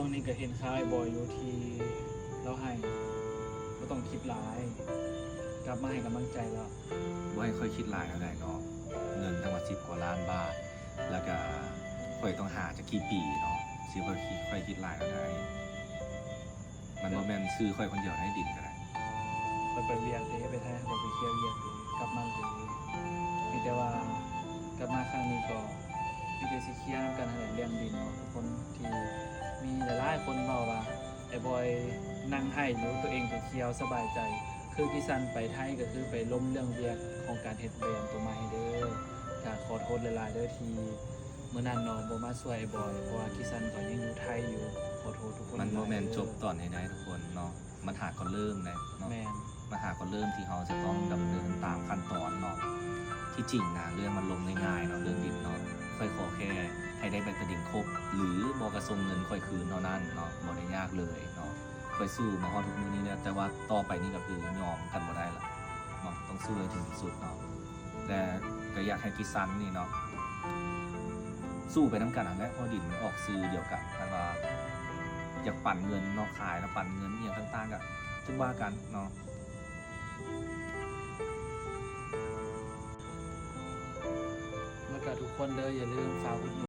ช่วงนี้ก็เห็นข่าวไอ้บอยอยู่ที่เราให้ก็ต้องคิดหลายกลับมาให้กำลังใจแล้วบ่ให้ค่อยคิดหลายเท่าใดเนาะเงินทั้งหมด10กว่าล้านบาทแล้วก็ค่อยต้องหาจะกี่ปีเนาะสิค่อยคิดหลายเท่าใดมันบ่แม่นซื้อค่อยคนเดียวให้ดินก็ได้ไปเวียกเด้ไปไทยเราไปเที่ยวเวียกเด้กลับมาเลยมีแต่ว่ากลับมาครั้งนี้ก็มีแต่สิเคลียร์นำกันหาเรื่องดินเนาะคนที่มีหลายๆคนเว้าว่าไอ้บอยนั่งให้อยู่ตัวเองก็เที่ยวสบายใจคือที่ซันไปไทยก็คือไปล้มเรื่องเวียกของการเฮ็ดแบรนด์ตัวใหม่เด้อก็ขอโทษหลายๆเด้อที่เมื่อนั้นเนาะบ่มาช่วยไอ้บอยเพราะว่าคิซันก็ยังอยู่ไทยอยู่ขอโทษทุกคนมันบ่แม่นจบตอนให้ได้ทุกคนเนาะมันหาก่อนเริ่มนะเนาะแม่นมาหาก่อนเริ่มที่เราจะต้องดำเนินตามขั้นตอนเนาะที่จริงนะเรื่องมันลงง่ายๆเนาะเรื่องดินเนาะค่อยขอแค่ให้ได้แบตเตอรี่ครบหรือบอกระทรงเงินค่อยคืนเท่านั้นเนาะบ่ได้ยากเลยเนาะค่อยสู้มาฮอดทุกมื้อนี้เนี่ยแต่ว่าต่อไปนี่ก็คือยอมกันบ่ได้ละเนาะต้องสู้ให้ถึงที่สุดเนาะแต่ก็อยากให้กิซันนี่เนาะสู้ไปน้ำกันนั่นแหละเพราะดินออกซื้อเดียวกันคันว่าอยากปั่นเงินเนาะขายแล้วปั่นเงินอหย่างต่างๆก็จึงว่ากันเนาะแล้วก็ทุกคนเด้ออย่าลืมฝากอุดหนุน